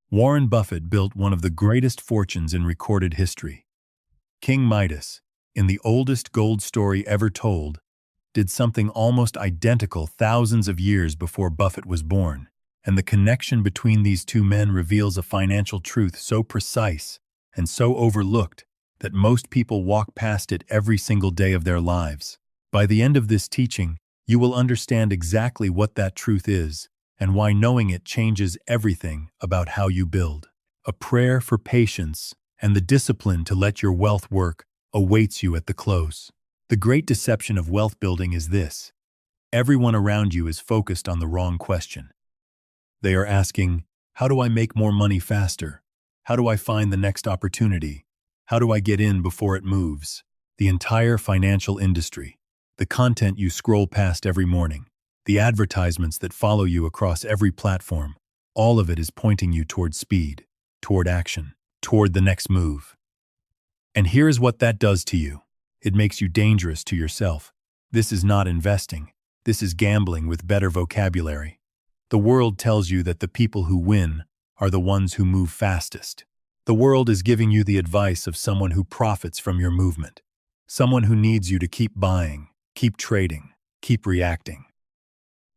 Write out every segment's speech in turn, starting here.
Warren Buffett built one of the greatest fortunes in recorded history. King Midas, in the oldest gold story ever told, did something almost identical thousands of years before Buffett was born, and the connection between these two men reveals a financial truth so precise and so overlooked that most people walk past it every single day of their lives. By the end of this teaching, you will understand exactly what that truth is and why knowing it changes everything about how you build. A prayer for patience and the discipline to let your wealth work awaits you at the close. The great deception of wealth building is this: everyone around you is focused on the wrong question. They are asking, how do I make more money faster? How do I find the next opportunity? How do I get in before it moves? The entire financial industry, the content you scroll past every morning, the advertisements that follow you across every platform, all of it is pointing you toward speed, toward action, toward the next move. And here is what that does to you. It makes you dangerous to yourself. This is not investing. This is gambling with better vocabulary. The world tells you that the people who win are the ones who move fastest. The world is giving you the advice of someone who profits from your movement, someone who needs you to keep buying, keep trading, keep reacting.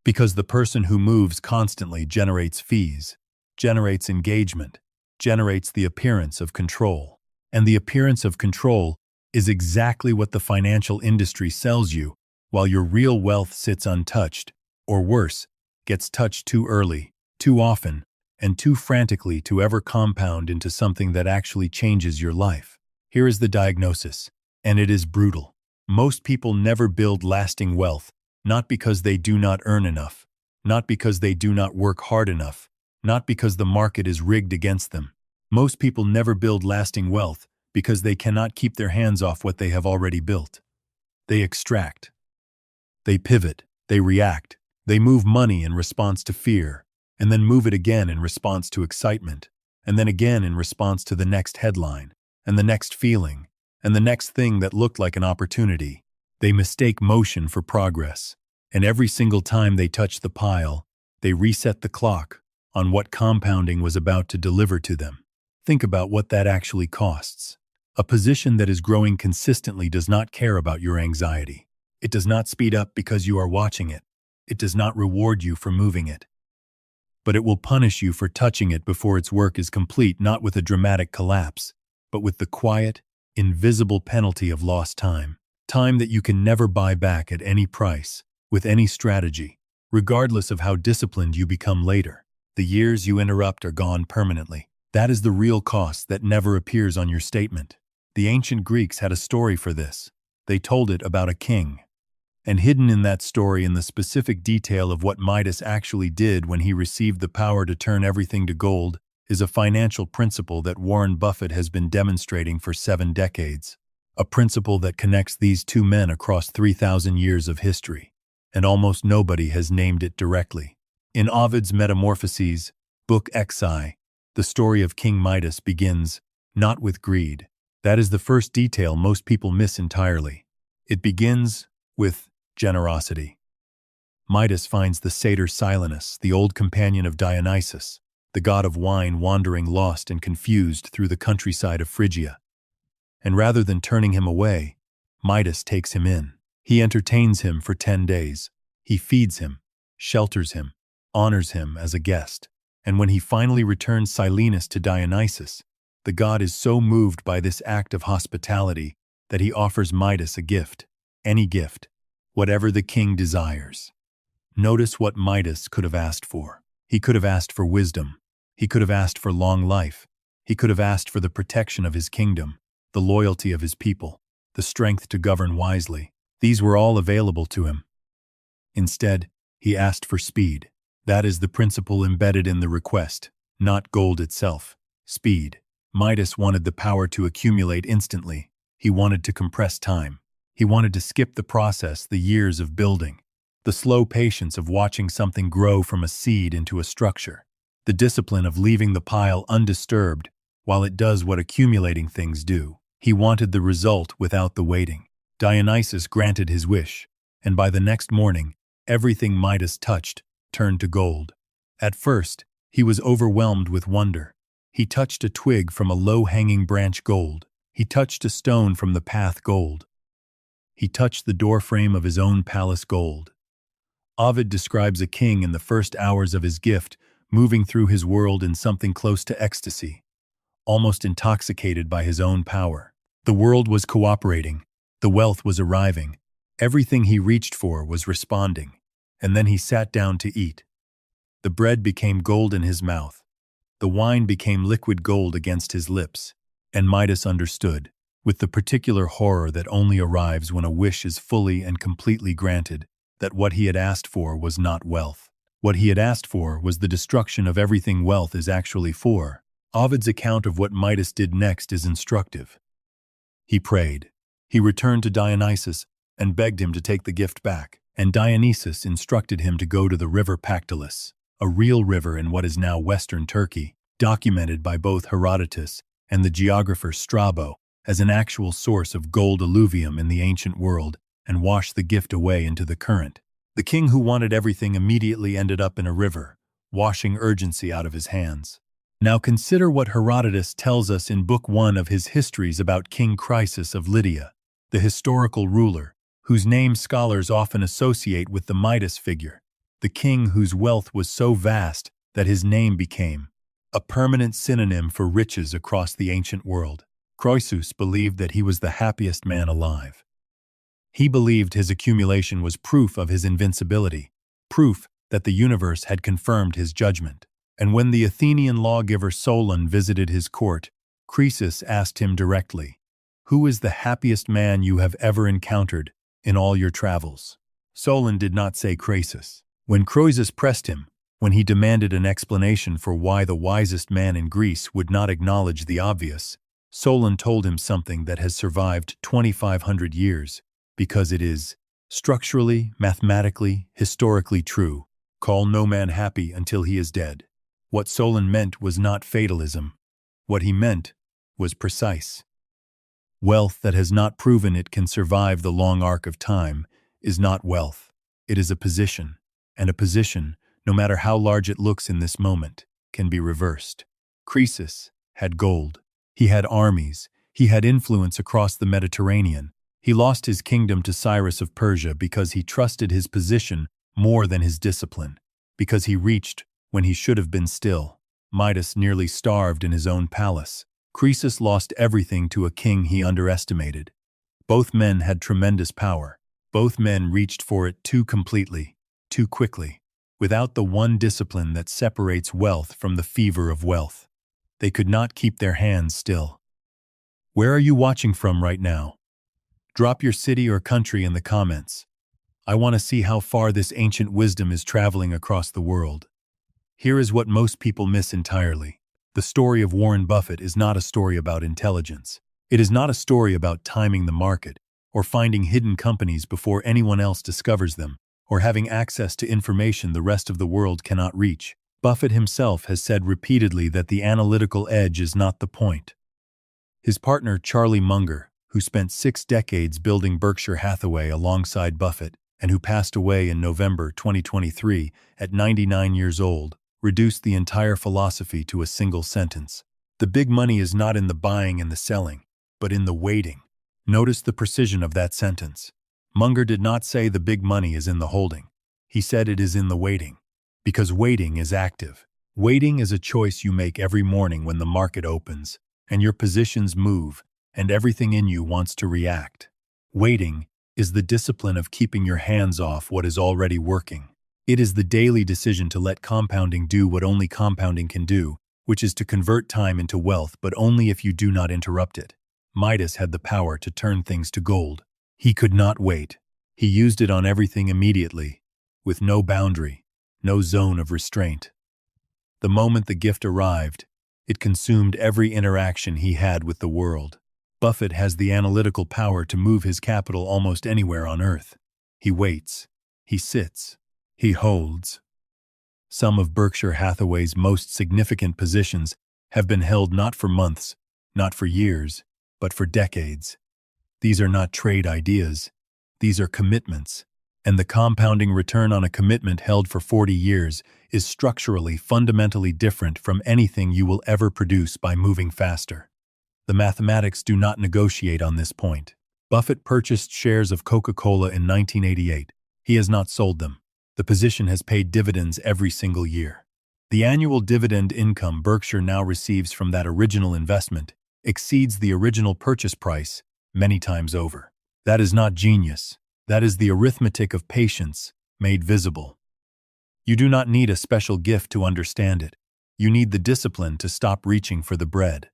Because the person who moves constantly generates fees, generates engagement, generates the appearance of control. And the appearance of control is exactly what the financial industry sells you, while your real wealth sits untouched, or worse, gets touched too early, too often, and too frantically to ever compound into something that actually changes your life. Here is the diagnosis, and it is brutal. Most people never build lasting wealth, not because they do not earn enough, not because they do not work hard enough, not because the market is rigged against them. Most people never build lasting wealth because they cannot keep their hands off what they have already built. They extract. They pivot. They react. They move money in response to fear, and then move it again in response to excitement, and then again in response to the next headline, and the next feeling, and the next thing that looked like an opportunity. They mistake motion for progress, and every single time they touch the pile, they reset the clock on what compounding was about to deliver to them. Think about what that actually costs. A position that is growing consistently does not care about your anxiety. It does not speed up because you are watching it. It does not reward you for moving it. But it will punish you for touching it before its work is complete, not with a dramatic collapse, but with the quiet, invisible penalty of lost time. Time that you can never buy back at any price, with any strategy, regardless of how disciplined you become later. The years you interrupt are gone permanently. That is the real cost that never appears on your statement. The ancient Greeks had a story for this. They told it about a king. And hidden in that story in the specific detail of what Midas actually did when he received the power to turn everything to gold is a financial principle that Warren Buffett has been demonstrating for 7 decades. A principle that connects these two men across 3,000 years of history, and almost nobody has named it directly. In Ovid's Metamorphoses, Book XI, the story of King Midas begins not with greed. That is the first detail most people miss entirely. It begins with generosity. Midas finds the satyr Silenus, the old companion of Dionysus, the god of wine, wandering lost and confused through the countryside of Phrygia. And rather than turning him away, Midas takes him in. He entertains him for 10 days. He feeds him, shelters him, honors him as a guest. And when he finally returns Silenus to Dionysus, the god is so moved by this act of hospitality that he offers Midas a gift, any gift, whatever the king desires. Notice what Midas could have asked for. He could have asked for wisdom. He could have asked for long life. He could have asked for the protection of his kingdom, the loyalty of his people, the strength to govern wisely. These were all available to him. Instead, he asked for speed. That is the principle embedded in the request, not gold itself. Speed. Midas wanted the power to accumulate instantly. He wanted to compress time. He wanted to skip the process, the years of building, the slow patience of watching something grow from a seed into a structure, the discipline of leaving the pile undisturbed while it does what accumulating things do. He wanted the result without the waiting. Dionysus granted his wish, and by the next morning, everything Midas touched turned to gold. At first, he was overwhelmed with wonder. He touched a twig from a low-hanging branch, gold. He touched a stone from the path, gold. He touched the doorframe of his own palace, gold. Ovid describes a king in the first hours of his gift, moving through his world in something close to ecstasy, almost intoxicated by his own power. The world was cooperating. The wealth was arriving. Everything he reached for was responding. And then he sat down to eat. The bread became gold in his mouth. The wine became liquid gold against his lips. And Midas understood, with the particular horror that only arrives when a wish is fully and completely granted, that what he had asked for was not wealth. What he had asked for was the destruction of everything wealth is actually for. Ovid's account of what Midas did next is instructive. He prayed. He returned to Dionysus and begged him to take the gift back, and Dionysus instructed him to go to the river Pactolus, a real river in what is now western Turkey, documented by both Herodotus and the geographer Strabo as an actual source of gold alluvium in the ancient world, and wash the gift away into the current. The king who wanted everything immediately ended up in a river, washing urgency out of his hands. Now consider what Herodotus tells us in Book 1 of his histories about King Croesus of Lydia, the historical ruler, whose name scholars often associate with the Midas figure, the king whose wealth was so vast that his name became a permanent synonym for riches across the ancient world. Croesus believed that he was the happiest man alive. He believed his accumulation was proof of his invincibility, proof that the universe had confirmed his judgment. And when the Athenian lawgiver Solon visited his court, Croesus asked him directly, "Who is the happiest man you have ever encountered in all your travels?" Solon did not say Croesus. When Croesus pressed him, when he demanded an explanation for why the wisest man in Greece would not acknowledge the obvious, Solon told him something that has survived 2,500 years, because it is structurally, mathematically, historically true. Call no man happy until he is dead. What Solon meant was not fatalism. What he meant was precise. Wealth that has not proven it can survive the long arc of time is not wealth. It is a position, and a position, no matter how large it looks in this moment, can be reversed. Croesus had gold. He had armies. He had influence across the Mediterranean. He lost his kingdom to Cyrus of Persia because he trusted his position more than his discipline, because he reached when he should have been still. Midas nearly starved in his own palace. Croesus lost everything to a king he underestimated. Both men had tremendous power. Both men reached for it too completely, too quickly, without the one discipline that separates wealth from the fever of wealth. They could not keep their hands still. Where are you watching from right now? Drop your city or country in the comments. I want to see how far this ancient wisdom is traveling across the world. Here is what most people miss entirely. The story of Warren Buffett is not a story about intelligence. It is not a story about timing the market, or finding hidden companies before anyone else discovers them, or having access to information the rest of the world cannot reach. Buffett himself has said repeatedly that the analytical edge is not the point. His partner Charlie Munger, who spent 6 decades building Berkshire Hathaway alongside Buffett, and who passed away in November 2023 at 99 years old, reduced the entire philosophy to a single sentence. The big money is not in the buying and the selling, but in the waiting. Notice the precision of that sentence. Munger did not say the big money is in the holding. He said it is in the waiting. Because waiting is active. Waiting is a choice you make every morning when the market opens, and your positions move, and everything in you wants to react. Waiting is the discipline of keeping your hands off what is already working. It is the daily decision to let compounding do what only compounding can do, which is to convert time into wealth, but only if you do not interrupt it. Midas had the power to turn things to gold. He could not wait. He used it on everything immediately, with no boundary, no zone of restraint. The moment the gift arrived, it consumed every interaction he had with the world. Buffett has the analytical power to move his capital almost anywhere on earth. He waits. He sits. He holds. Some of Berkshire Hathaway's most significant positions have been held not for months, not for years, but for decades. These are not trade ideas. These are commitments. And the compounding return on a commitment held for 40 years is structurally fundamentally different from anything you will ever produce by moving faster. The mathematics do not negotiate on this point. Buffett purchased shares of Coca-Cola in 1988. He has not sold them. The position has paid dividends every single year. The annual dividend income Berkshire now receives from that original investment exceeds the original purchase price many times over. That is not genius. That is the arithmetic of patience made visible. You do not need a special gift to understand it. You need the discipline to stop reaching for the bread.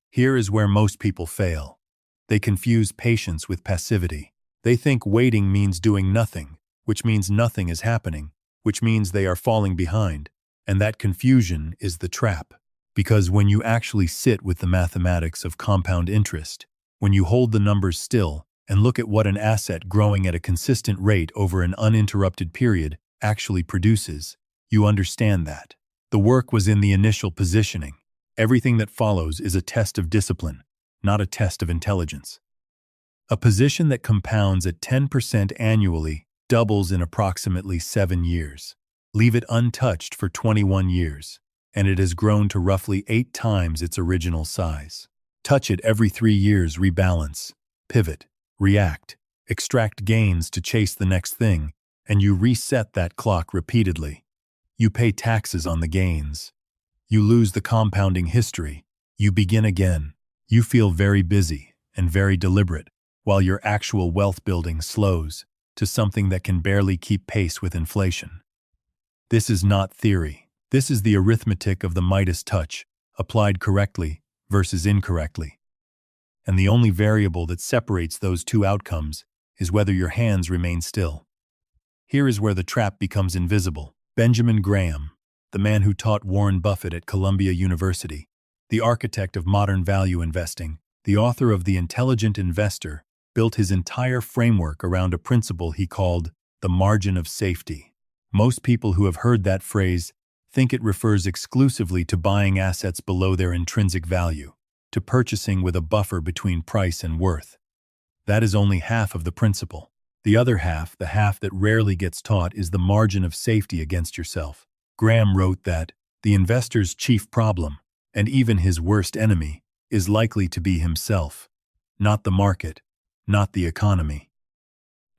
Here is where most people fail. They confuse patience with passivity. They think waiting means doing nothing, which means nothing is happening, which means they are falling behind. And that confusion is the trap. Because when you actually sit with the mathematics of compound interest, when you hold the numbers still and look at what an asset growing at a consistent rate over an uninterrupted period actually produces, you understand that. The work was in the initial positioning. Everything that follows is a test of discipline, not a test of intelligence. A position that compounds at 10% annually doubles in approximately 7 years. Leave it untouched for 21 years, and it has grown to roughly 8 times its original size. Touch it every 3 years, rebalance, pivot, react, extract gains to chase the next thing, and you reset that clock repeatedly. You pay taxes on the gains. You lose the compounding history. You begin again. You feel very busy and very deliberate, while your actual wealth building slows to something that can barely keep pace with inflation. This is not theory. This is the arithmetic of the Midas touch, applied correctly versus incorrectly. And the only variable that separates those two outcomes is whether your hands remain still. Here is where the trap becomes invisible. Benjamin Graham, the man who taught Warren Buffett at Columbia University, the architect of modern value investing, the author of The Intelligent Investor, built his entire framework around a principle he called the margin of safety. Most people who have heard that phrase think it refers exclusively to buying assets below their intrinsic value, to purchasing with a buffer between price and worth. That is only half of the principle. The other half, the half that rarely gets taught, is the margin of safety against yourself. Graham wrote that the investor's chief problem, and even his worst enemy, is likely to be himself, not the market, not the economy.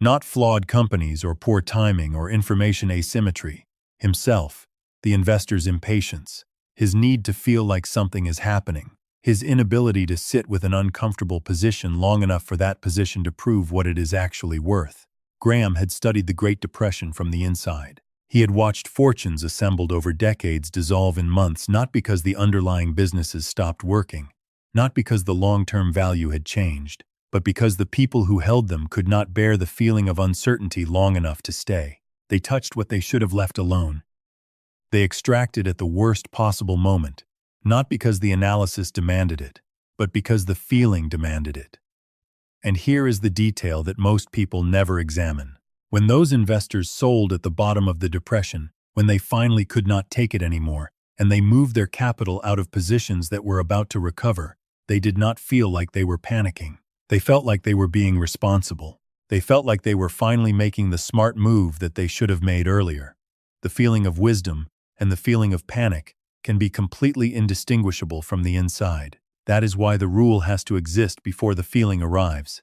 Not flawed companies or poor timing or information asymmetry. Himself, the investor's impatience, his need to feel like something is happening, his inability to sit with an uncomfortable position long enough for that position to prove what it is actually worth. Graham had studied the Great Depression from the inside. He had watched fortunes assembled over decades dissolve in months, not because the underlying businesses stopped working, not because the long-term value had changed, but because the people who held them could not bear the feeling of uncertainty long enough to stay. They touched what they should have left alone. They extracted at the worst possible moment, not because the analysis demanded it, but because the feeling demanded it. And here is the detail that most people never examine. When those investors sold at the bottom of the depression, when they finally could not take it anymore, and they moved their capital out of positions that were about to recover, they did not feel like they were panicking. They felt like they were being responsible. They felt like they were finally making the smart move that they should have made earlier. The feeling of wisdom and the feeling of panic can be completely indistinguishable from the inside. That is why the rule has to exist before the feeling arrives.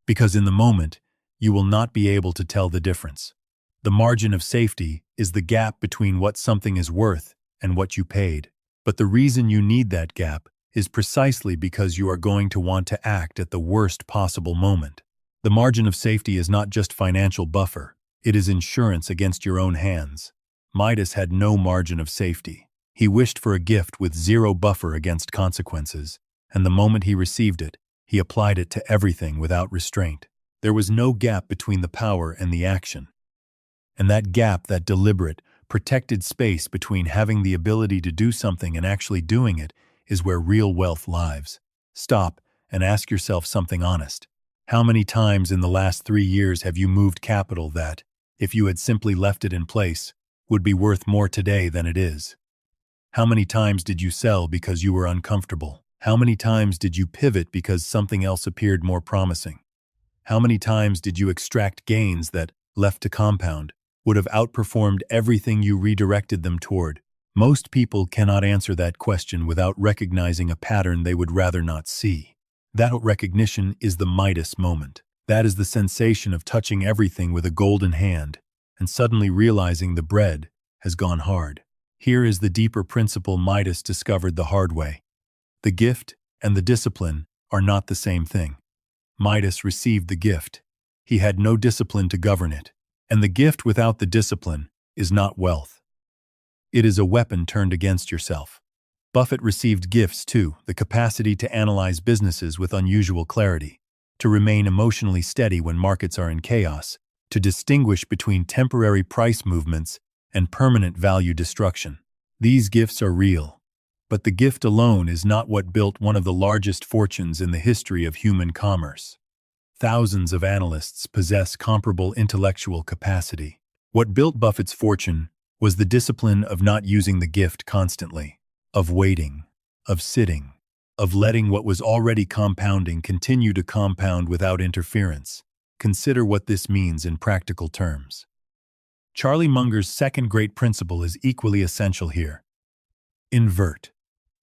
Because in the moment, you will not be able to tell the difference. The margin of safety is the gap between what something is worth and what you paid. But the reason you need that gap is precisely because you are going to want to act at the worst possible moment. The margin of safety is not just financial buffer, it is insurance against your own hands. Midas had no margin of safety. He wished for a gift with zero buffer against consequences, and the moment he received it, he applied it to everything without restraint. There was no gap between the power and the action. And that gap, that deliberate, protected space between having the ability to do something and actually doing it, is where real wealth lives. Stop and ask yourself something honest. How many times in the last 3 years have you moved capital that, if you had simply left it in place, would be worth more today than it is? How many times did you sell because you were uncomfortable? How many times did you pivot because something else appeared more promising? How many times did you extract gains that, left to compound, would have outperformed everything you redirected them toward? Most people cannot answer that question without recognizing a pattern they would rather not see. That recognition is the Midas moment. That is the sensation of touching everything with a golden hand and suddenly realizing the bread has gone hard. Here is the deeper principle Midas discovered the hard way. The gift and the discipline are not the same thing. Midas received the gift. He had no discipline to govern it. And the gift without the discipline is not wealth. It is a weapon turned against yourself. Buffett received gifts too, the capacity to analyze businesses with unusual clarity, to remain emotionally steady when markets are in chaos, to distinguish between temporary price movements and permanent value destruction. These gifts are real. But the gift alone is not what built one of the largest fortunes in the history of human commerce. Thousands of analysts possess comparable intellectual capacity. What built Buffett's fortune was the discipline of not using the gift constantly, of waiting, of sitting, of letting what was already compounding continue to compound without interference. Consider what this means in practical terms. Charlie Munger's second great principle is equally essential here. Invert.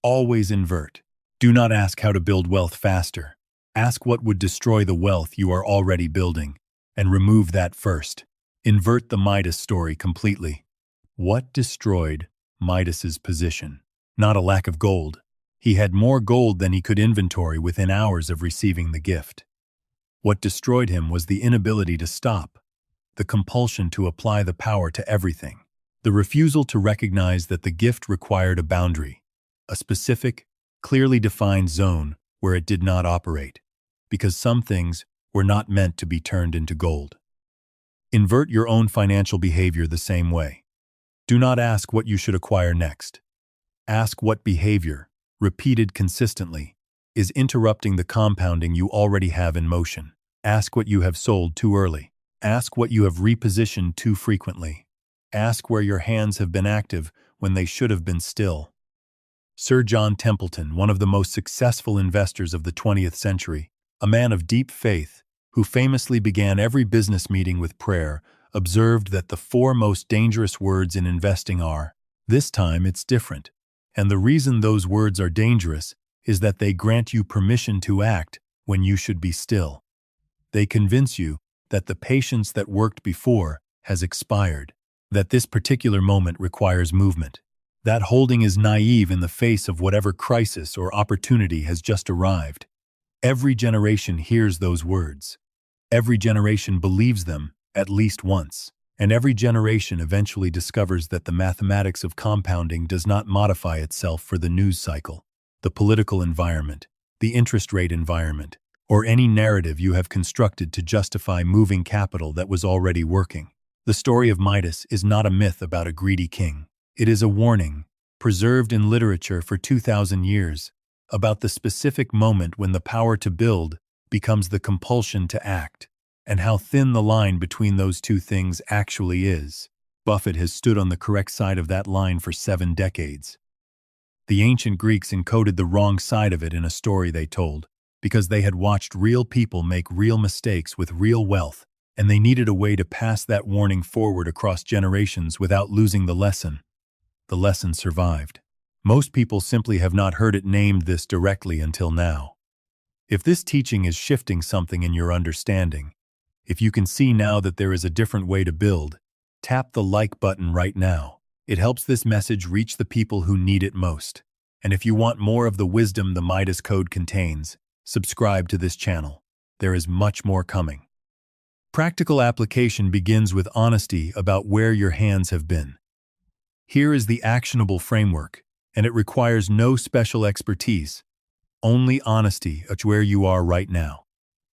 Always invert. Do not ask how to build wealth faster. Ask what would destroy the wealth you are already building, and remove that first. Invert the Midas story completely. What destroyed Midas's position? Not a lack of gold. He had more gold than he could inventory within hours of receiving the gift. What destroyed him was the inability to stop, the compulsion to apply the power to everything, the refusal to recognize that the gift required a boundary, a specific, clearly defined zone where it did not operate, because some things were not meant to be turned into gold. Invert your own financial behavior the same way. Do not ask what you should acquire next. Ask what behavior, repeated consistently, is interrupting the compounding you already have in motion. Ask what you have sold too early. Ask what you have repositioned too frequently. Ask where your hands have been active when they should have been still. Sir John Templeton, one of the most successful investors of the 20th century, a man of deep faith, who famously began every business meeting with prayer, observed that the four most dangerous words in investing are, "This time it's different." And the reason those words are dangerous is that they grant you permission to act when you should be still. They convince you that the patience that worked before has expired, that this particular moment requires movement. That holding is naive in the face of whatever crisis or opportunity has just arrived. Every generation hears those words. Every generation believes them at least once. And every generation eventually discovers that the mathematics of compounding does not modify itself for the news cycle, the political environment, the interest rate environment, or any narrative you have constructed to justify moving capital that was already working. The story of Midas is not a myth about a greedy king. It is a warning, preserved in literature for 2,000 years, about the specific moment when the power to build becomes the compulsion to act, and how thin the line between those two things actually is. Buffett has stood on the correct side of that line for 7 decades. The ancient Greeks encoded the wrong side of it in a story they told, because they had watched real people make real mistakes with real wealth, and they needed a way to pass that warning forward across generations without losing the lesson. The lesson survived. Most people simply have not heard it named this directly until now. If this teaching is shifting something in your understanding, if you can see now that there is a different way to build, tap the like button right now. It helps this message reach the people who need it most. And if you want more of the wisdom the Midas Code contains, subscribe to this channel. There is much more coming. Practical application begins with honesty about where your hands have been. Here is the actionable framework, and it requires no special expertise, only honesty at where you are right now.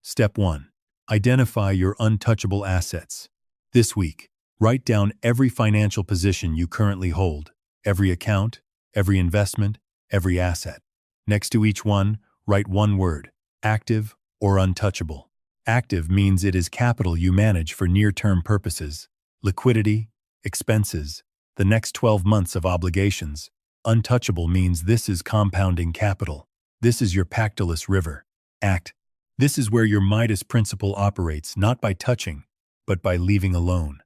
Step 1. Identify your untouchable assets. This week, write down every financial position you currently hold, every account, every investment, every asset. Next to each one, write one word: active or untouchable. Active means it is capital you manage for near-term purposes, liquidity, expenses, the next 12 months of obligations. Untouchable means this is compounding capital. This is your Pactolus river. Act. This is where your Midas principle operates, not by touching, but by leaving alone.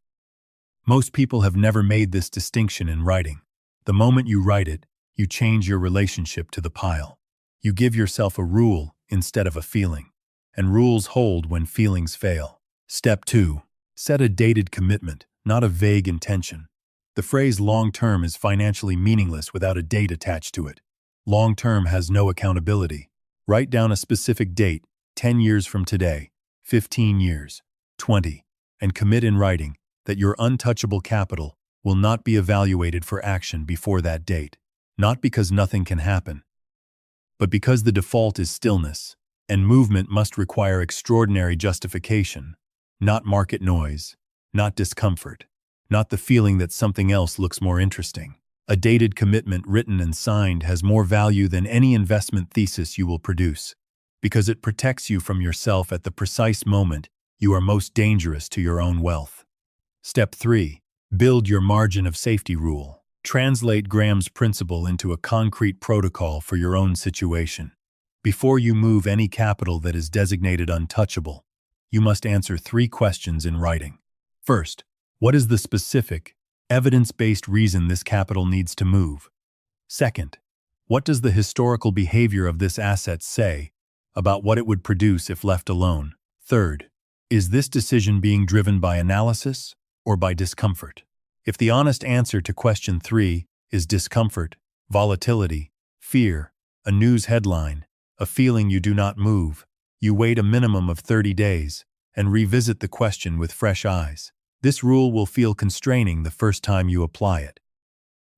Most people have never made this distinction in writing. The moment you write it, you change your relationship to the pile. You give yourself a rule instead of a feeling, and rules hold when feelings fail. Step 2. Set a dated commitment, not a vague intention. The phrase long-term is financially meaningless without a date attached to it. Long-term has no accountability. Write down a specific date, 10 years from today, 15 years, 20, and commit in writing that your untouchable capital will not be evaluated for action before that date. Not because nothing can happen, but because the default is stillness, and movement must require extraordinary justification, not market noise, not discomfort, not the feeling that something else looks more interesting. A dated commitment written and signed has more value than any investment thesis you will produce, because it protects you from yourself at the precise moment you are most dangerous to your own wealth. Step 3. Build your margin of safety rule. Translate Graham's principle into a concrete protocol for your own situation. Before you move any capital that is designated untouchable, you must answer 3 questions in writing. First, what is the specific, evidence-based reason this capital needs to move? Second, what does the historical behavior of this asset say about what it would produce if left alone? Third, is this decision being driven by analysis or by discomfort? If the honest answer to question 3 is discomfort, volatility, fear, a news headline, a feeling you do not move, you wait a minimum of 30 days and revisit the question with fresh eyes. This rule will feel constraining the first time you apply it.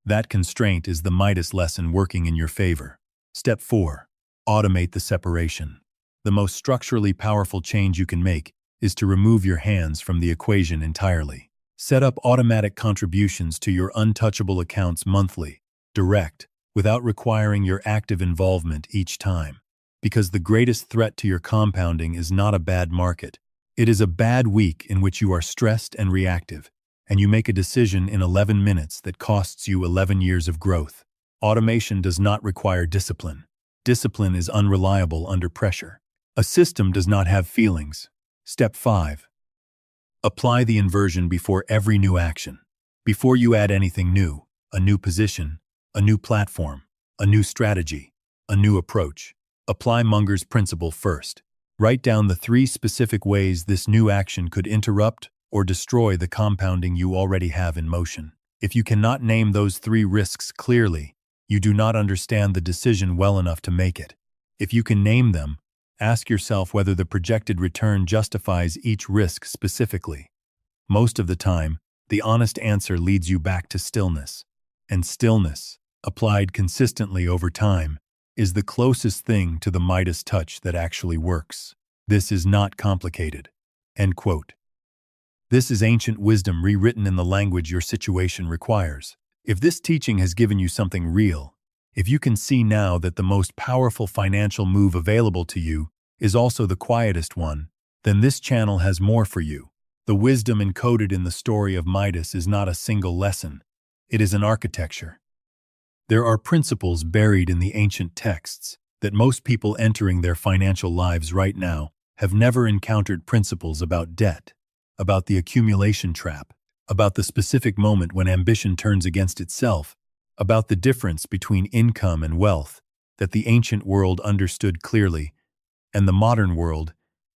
That constraint is the Midas lesson working in your favor. Step 4. Automate the separation. The most structurally powerful change you can make is to remove your hands from the equation entirely. Set up automatic contributions to your untouchable accounts monthly, direct, without requiring your active involvement each time. Because the greatest threat to your compounding is not a bad market. It is a bad week in which you are stressed and reactive, and you make a decision in 11 minutes that costs you 11 years of growth. Automation does not require discipline. Discipline is unreliable under pressure. A system does not have feelings. Step 5. Apply the inversion before every new action. Before you add anything new, a new position, a new platform, a new strategy, a new approach, apply Munger's principle first. Write down the 3 specific ways this new action could interrupt or destroy the compounding you already have in motion. If you cannot name those 3 risks clearly, you do not understand the decision well enough to make it. If you can name them, ask yourself whether the projected return justifies each risk specifically. Most of the time, the honest answer leads you back to stillness. And stillness, applied consistently over time, is the closest thing to the Midas touch that actually works. This is not complicated. End quote. This is ancient wisdom rewritten in the language your situation requires. If this teaching has given you something real, if you can see now that the most powerful financial move available to you is also the quietest one, then this channel has more for you. The wisdom encoded in the story of Midas is not a single lesson. It is an architecture. There are principles buried in the ancient texts that most people entering their financial lives right now have never encountered. Principles about debt, about the accumulation trap, about the specific moment when ambition turns against itself, about the difference between income and wealth that the ancient world understood clearly and the modern world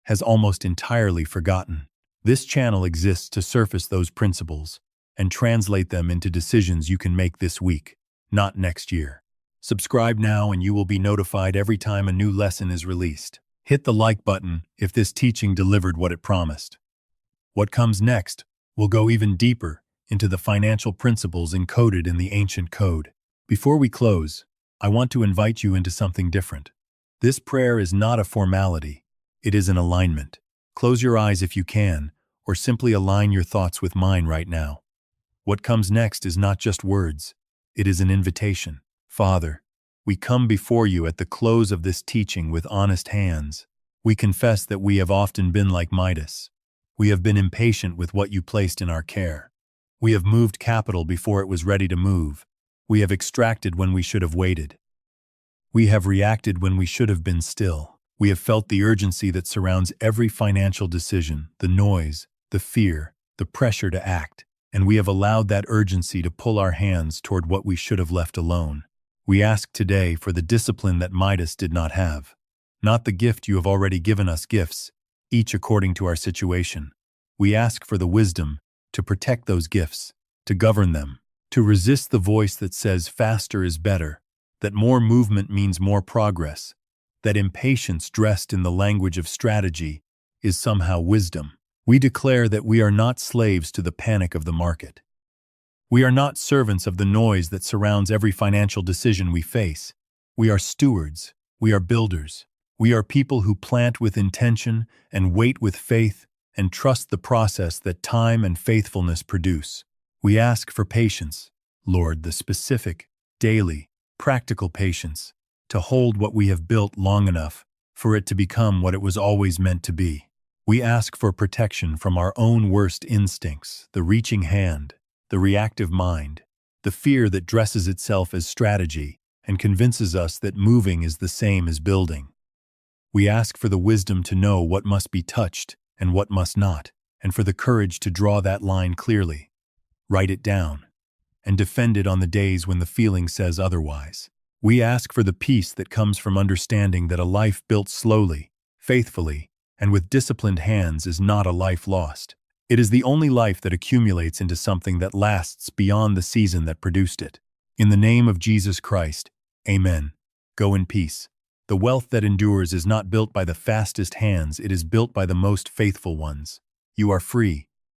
has almost entirely forgotten. This channel exists to surface those principles and translate them into decisions you can make this week, not next year. Subscribe now and you will be notified every time a new lesson is released. Hit the like button if this teaching delivered what it promised. What comes next will go even deeper into the financial principles encoded in the ancient code. Before we close, I want to invite you into something different. This prayer is not a formality, it is an alignment. Close your eyes if you can, or simply align your thoughts with mine right now. What comes next is not just words, it is an invitation. Father, we come before you at the close of this teaching with honest hands. We confess that we have often been like Midas. We have been impatient with what you placed in our care. We have moved capital before it was ready to move. We have extracted when we should have waited. We have reacted when we should have been still. We have felt the urgency that surrounds every financial decision, the noise, the fear, the pressure to act, and we have allowed that urgency to pull our hands toward what we should have left alone. We ask today for the discipline that Midas did not have. Not the gift you have already given us gifts, each according to our situation. We ask for the wisdom to protect those gifts, to govern them, to resist the voice that says faster is better, that more movement means more progress, that impatience dressed in the language of strategy is somehow wisdom. We declare that we are not slaves to the panic of the market. We are not servants of the noise that surrounds every financial decision we face. We are stewards. We are builders. We are people who plant with intention and wait with faith and trust the process that time and faithfulness produce. We ask for patience, Lord, the specific, daily, practical patience, to hold what we have built long enough for it to become what it was always meant to be. We ask for protection from our own worst instincts, the reaching hand, the reactive mind, the fear that dresses itself as strategy and convinces us that moving is the same as building. We ask for the wisdom to know what must be touched and what must not, and for the courage to draw that line clearly, write it down, and defend it on the days when the feeling says otherwise. We ask for the peace that comes from understanding that a life built slowly, faithfully, and with disciplined hands is not a life lost. It is the only life that accumulates into something that lasts beyond the season that produced it. In the name of Jesus Christ, Amen. Go in peace. The wealth that endures is not built by the fastest hands, it is built by the most faithful ones. You are free.